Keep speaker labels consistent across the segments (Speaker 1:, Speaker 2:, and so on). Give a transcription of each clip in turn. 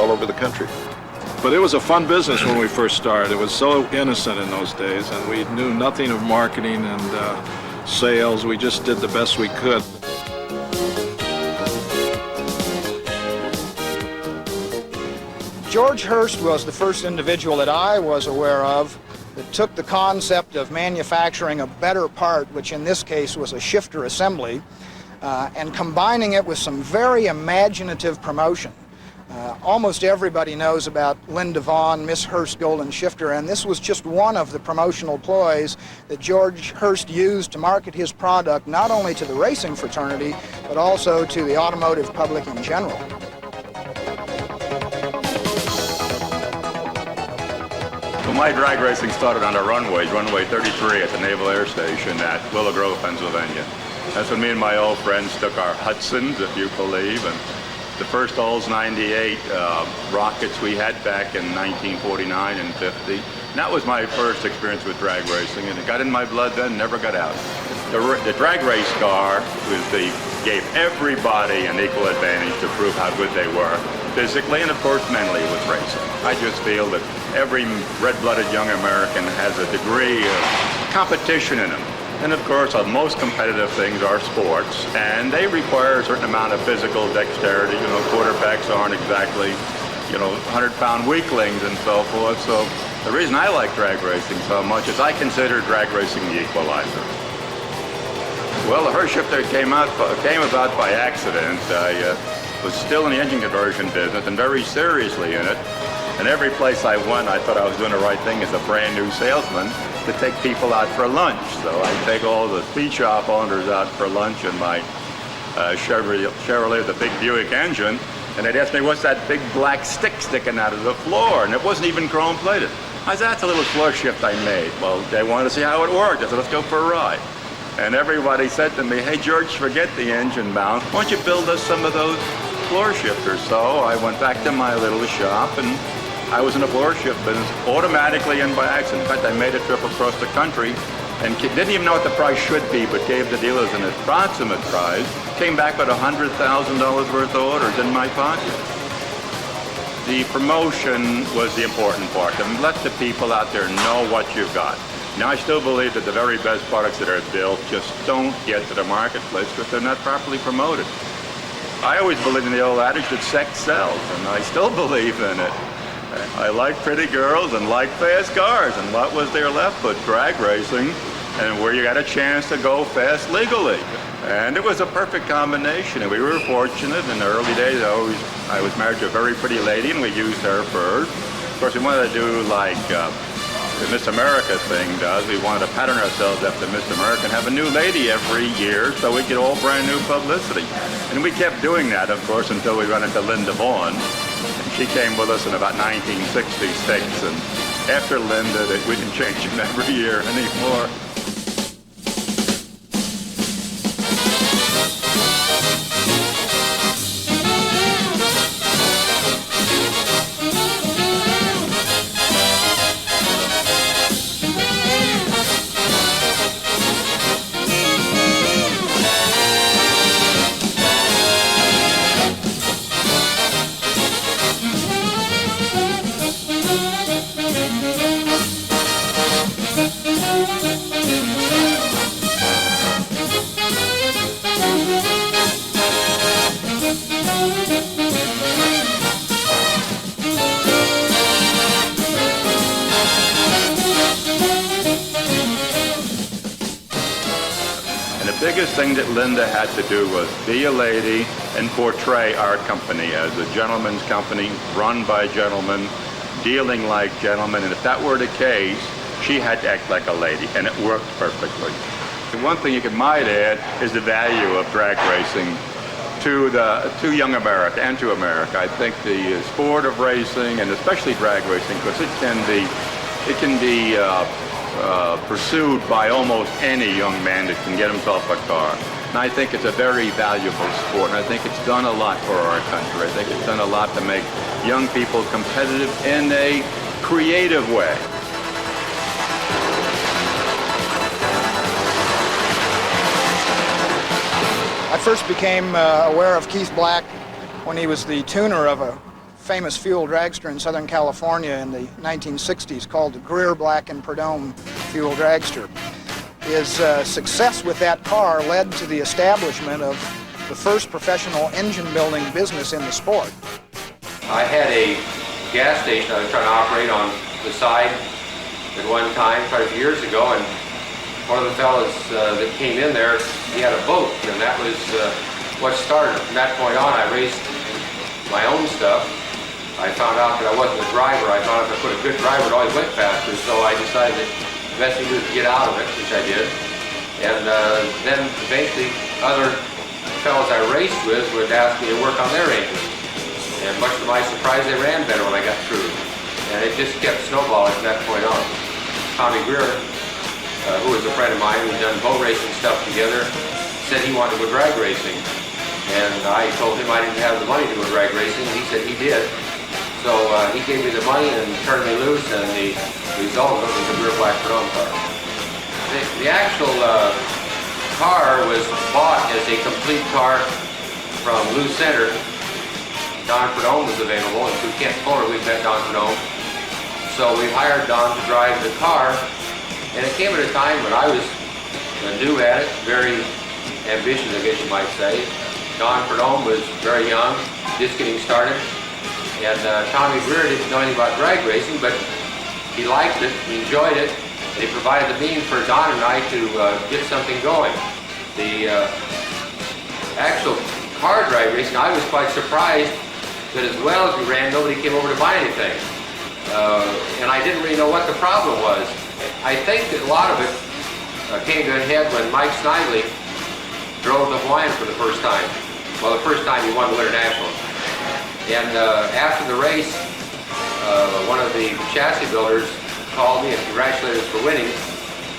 Speaker 1: all over the country.
Speaker 2: But it was a fun business when we first started. It was so innocent in those days, and we knew nothing of marketing and sales. We just did the best we could.
Speaker 3: George Hurst was the first individual that I was aware of that took the concept of manufacturing a better part, which in this case was a shifter assembly, and combining it with some very imaginative promotion. Almost everybody knows about Linda Vaughn, Miss Hurst Golden Shifter, and this was just one of the promotional ploys that George Hurst used to market his product not only to the racing fraternity, but also to the automotive public in general.
Speaker 4: Well, my drag racing started on the runways, runway 33 at the Naval Air Station at Willow Grove, Pennsylvania. That's when me and my old friends took our Hudsons, if you believe, and the first Olds 98 rockets we had back in 1949 and 50. And that was my first experience with drag racing, and it got in my blood then, never got out. The drag race car gave everybody an equal advantage to prove how good they were, physically and of course mentally with racing. I just feel that every red-blooded young American has a degree of competition in them. And of course, the most competitive things are sports, and they require a certain amount of physical dexterity. You know, quarterbacks aren't exactly, 100-pound weaklings and so forth. So the reason I like drag racing so much is I consider drag racing the equalizer. Well, the Hurst shifter came about by accident. I was still in the engine conversion business and very seriously in it. And every place I went, I thought I was doing the right thing as a brand new salesman to take people out for lunch. So I'd take all the speed shop owners out for lunch in my Chevrolet, the big Buick engine, and they'd ask me, what's that big black stick sticking out of the floor? And it wasn't even chrome plated. I said, that's a little floor shift I made. Well, they wanted to see how it worked. I said, let's go for a ride. And everybody said to me, hey, George, forget the engine mount. Why don't you build us some of those floor shifters? So I went back to my little shop, and I was in the floor shift business automatically and by accident. In fact, I made a trip across the country and didn't even know what the price should be, but gave the dealers an approximate price. Came back with $100,000 worth of orders in my pocket. The promotion was the important part, and let the people out there know what you've got. Now, I still believe that the very best products that are built just don't get to the marketplace because they're not properly promoted. I always believed in the old adage that sex sells, and I still believe in it. I like pretty girls and like fast cars, and what was there left but drag racing, and where you got a chance to go fast legally. And it was a perfect combination, and we were fortunate. In the early days, I was married to a very pretty lady, and we used her first. Of course, we wanted to do like the Miss America thing does. We wanted to pattern ourselves after Miss America and have a new lady every year so we get all brand new publicity. And we kept doing that, of course, until we ran into Linda Vaughn. She came with us in about 1966, and after Linda, we didn't change them every year anymore. The biggest thing that Linda had to do was be a lady and portray our company as a gentleman's company, run by gentlemen, dealing like gentlemen. And if that were the case, she had to act like a lady, and it worked perfectly. The one thing you might add is the value of drag racing to young America and to America. I think the sport of racing, and especially drag racing, because it can be pursued by almost any young man that can get himself a car. And I think it's a very valuable sport, and I think it's done a lot for our country. I think it's done a lot to make young people competitive in a creative way. I
Speaker 3: first became aware of Keith Black when he was the tuner of a famous fuel dragster in Southern California in the 1960s called the Greer Black and Prudhomme fuel dragster. His success with that car led to the establishment of the first professional engine building business in the sport.
Speaker 1: I had a gas station I was trying to operate on the side at one time, quite a few years ago, and one of the fellows that came in there, he had a boat, and that was what started. From that point on, I raced my own stuff. I found out that I wasn't a driver. I thought if I put a good driver, it always went faster, so I decided that the best thing to do is get out of it, which I did. And then eventually other fellows I raced with would ask me to work on their engines. And much to my surprise, they ran better when I got through. And it just kept snowballing from that point on. Tommy Greer, who was a friend of mine, we'd done boat racing stuff together, said he wanted to go drag racing. And I told him I didn't have the money to go drag racing, and he said he did. So he gave me the money and turned me loose, and the result of it was a Greer Black Prudhomme car. The actual car was bought as a complete car from Lou Center. Don Prudhomme was available, and through Kent Fuller we met Don Prudhomme. So we hired Don to drive the car, and it came at a time when I was new at it, very ambitious, I guess you might say. Don Prudhomme was very young, just getting started, and Tommy Greer didn't know anything about drag racing, but he liked it, he enjoyed it, and he provided the means for Don and I to get something going. The actual car drag racing, I was quite surprised that as well as we ran, nobody came over to buy anything. And I didn't really know what the problem was. I think that a lot of it came to a head when Mike Snively drove the Hawaiian for the first time. Well, the first time he won the Winter Nationals. And after the race, one of the chassis builders called me and congratulated us for winning,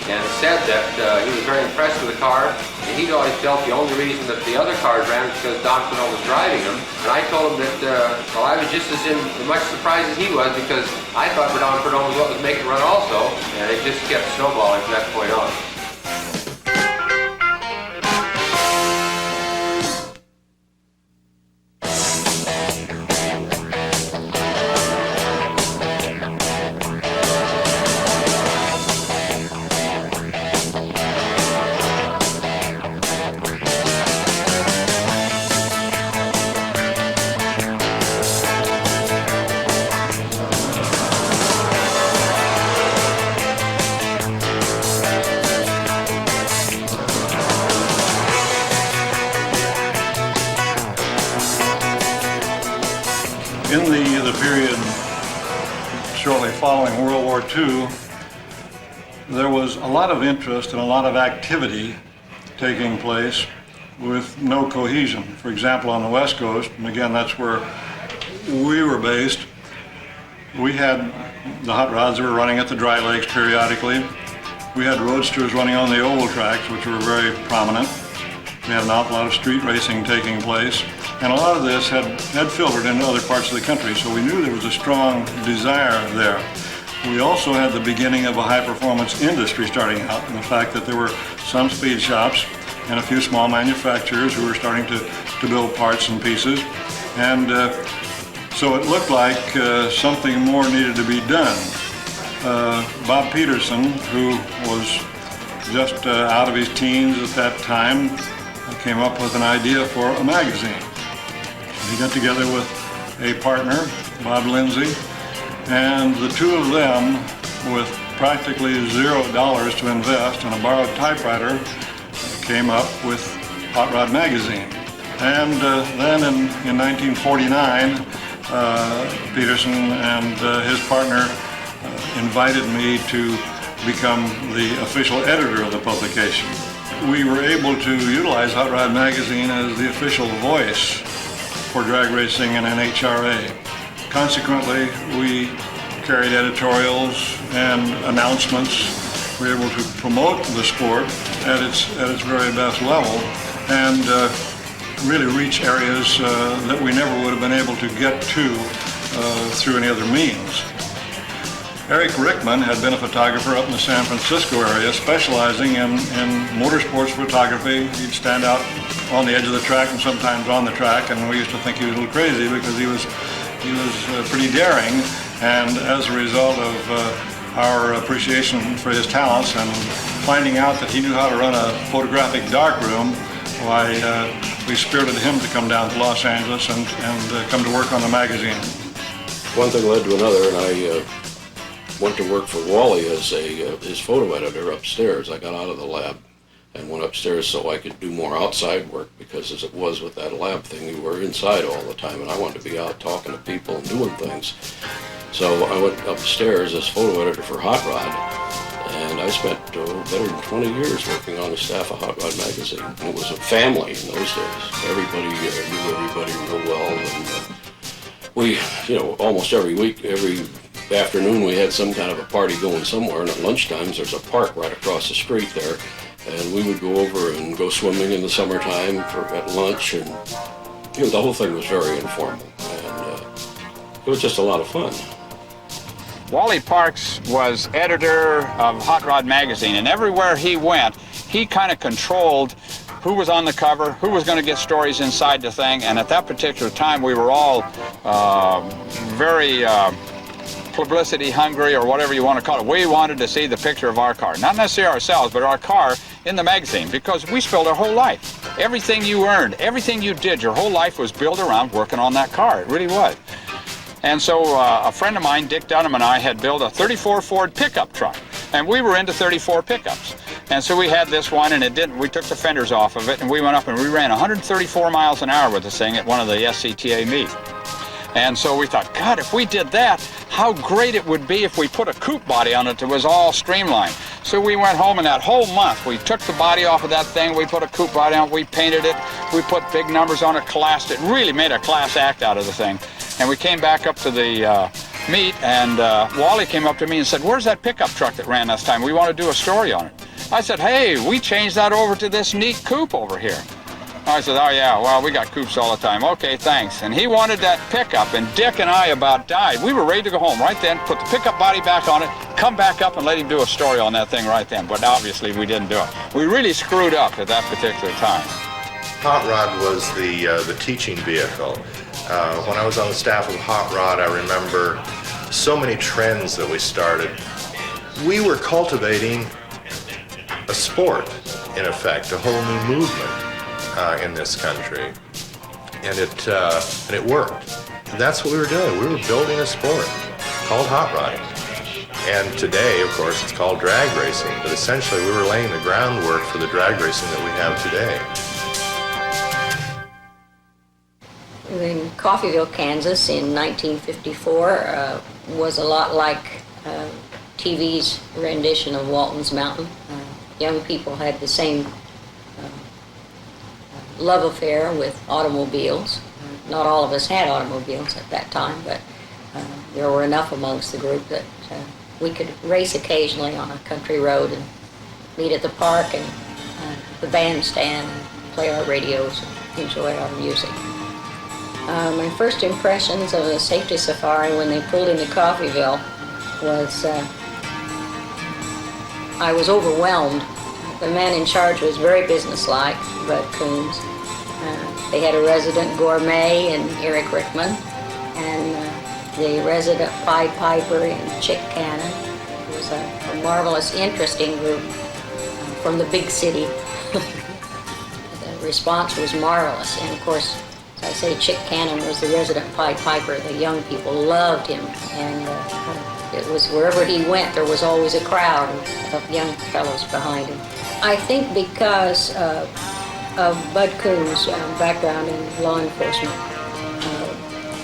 Speaker 1: and said that he was very impressed with the car, and he'd always felt the only reason that the other cars ran was because Don Prudhomme was driving them. And I told him that, well, I was just as much surprised as he was, because I thought Don Prudhomme was what was making it run also, and it just kept snowballing from that point on.
Speaker 5: In the period shortly following World War II, there was a lot of interest and a lot of activity taking place with no cohesion. For example, on the West Coast, and again, that's where we were based, we had the hot rods that were running at the dry lakes periodically. We had roadsters running on the oval tracks, which were very prominent. We had an awful lot of street racing taking place. And a lot of this had filtered into other parts of the country, so we knew there was a strong desire there. We also had the beginning of a high-performance industry starting out, and the fact that there were some speed shops and a few small manufacturers who were starting to build parts and pieces. And so it looked like something more needed to be done. Bob Peterson, who was just out of his teens at that time, came up with an idea for a magazine. He got together with a partner, Bob Lindsay, and the two of them, with practically $0 to invest and a borrowed typewriter, came up with Hot Rod Magazine. And then in 1949, Peterson and his partner invited me to become the official editor of the publication. We were able to utilize Hot Rod Magazine as the official voice for drag racing and NHRA. Consequently, we carried editorials and announcements. We were able to promote the sport at its very best level and really reach areas that we never would have been able to get to through any other means. Eric Rickman had been a photographer up in the San Francisco area, specializing in motorsports photography. He'd stand out on the edge of the track and sometimes on the track, and we used to think he was a little crazy because he was He was pretty daring, and as a result of our appreciation for his talents and finding out that he knew how to run a photographic darkroom, why we spirited him to come down to Los Angeles and come to work on the magazine.
Speaker 6: One thing led to another, and I went to work for Wally as his photo editor upstairs. I got out of the lab and went upstairs so I could do more outside work, because as it was with that lab thing, you were inside all the time, and I wanted to be out talking to people and doing things. So I went upstairs as photo editor for Hot Rod, and I spent better than 20 years working on the staff of Hot Rod magazine. And it was a family in those days. Everybody knew everybody real well, and we, almost every week, every afternoon we had some kind of a party going somewhere, and at lunchtimes there's a park right across the street there, and we would go over and go swimming in the summertime at lunch, and the whole thing was very informal, and it was just a lot of fun.
Speaker 7: Wally Parks was editor of Hot Rod magazine, and everywhere he went, he kind of controlled who was on the cover, who was going to get stories inside the thing, and at that particular time we were all very publicity hungry, or whatever you want to call it. We wanted to see the picture of our car, not necessarily ourselves, but our car in the magazine, because we spent our whole life. Everything you earned, everything you did, your whole life was built around working on that car. It really was. And so a friend of mine, Dick Dunham, and I had built a 34 Ford pickup truck, and we were into 34 pickups. And so we had this one, and we took the fenders off of it, and we went up and we ran 134 miles an hour with this thing at one of the SCTA meets. And so we thought, God, if we did that, how great it would be if we put a coupe body on it that was all streamlined. So we went home, and that whole month we took the body off of that thing, we put a coupe body on it, we painted it, we put big numbers on it, classed it, really made a class act out of the thing. And we came back up to the meet, and Wally came up to me and said, where's that pickup truck that ran last time? We want to do a story on it. I said, hey, we changed that over to this neat coupe over here. I said, oh yeah, well, we got coupes all the time. Okay, thanks. And he wanted that pickup, and Dick and I about died. We were ready to go home right then, put the pickup body back on it, come back up and let him do a story on that thing right then. But obviously we didn't do it. We really screwed up at that particular time.
Speaker 8: Hot Rod was the teaching vehicle. When I was on the staff of Hot Rod, I remember so many trends that we started. We were cultivating a sport, in effect, a whole new movement in this country, and it worked. And that's what we were doing. We were building a sport called hot rodding. And today, of course, it's called drag racing, but essentially we were laying the groundwork for the drag racing that we have today.
Speaker 9: In Coffeyville, Kansas in 1954 was a lot like TV's rendition of Walton's Mountain. Young people had the same love affair with automobiles. Not all of us had automobiles at that time, but there were enough amongst the group that we could race occasionally on a country road and meet at the park and the bandstand, and play our radios and enjoy our music. My first impressions of a safety safari when they pulled into Coffeyville was I was overwhelmed. The man in charge was very businesslike, Bud Coombs. They had a resident gourmet in Eric Rickman, and the resident Pied Piper in Chick Cannon. It was a marvelous, interesting group from the big city. The response was marvelous, and of course, as I say, Chick Cannon was the resident Pied Piper. The young people loved him, and it was wherever he went, there was always a crowd of young fellows behind him. I think because of Bud Coombs' background in law enforcement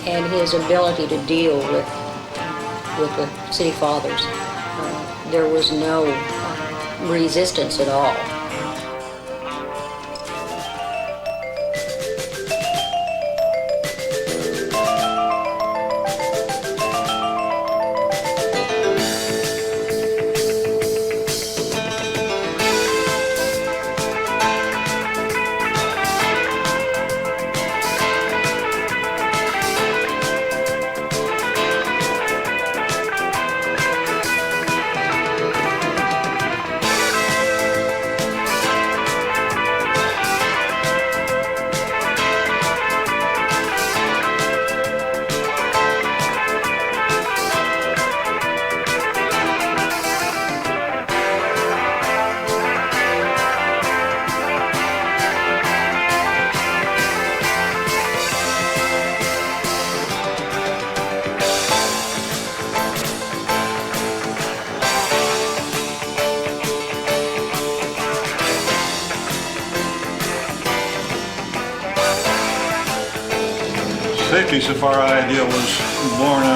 Speaker 9: and his ability to deal with the city fathers, there was no resistance at all.
Speaker 5: safety safari idea was born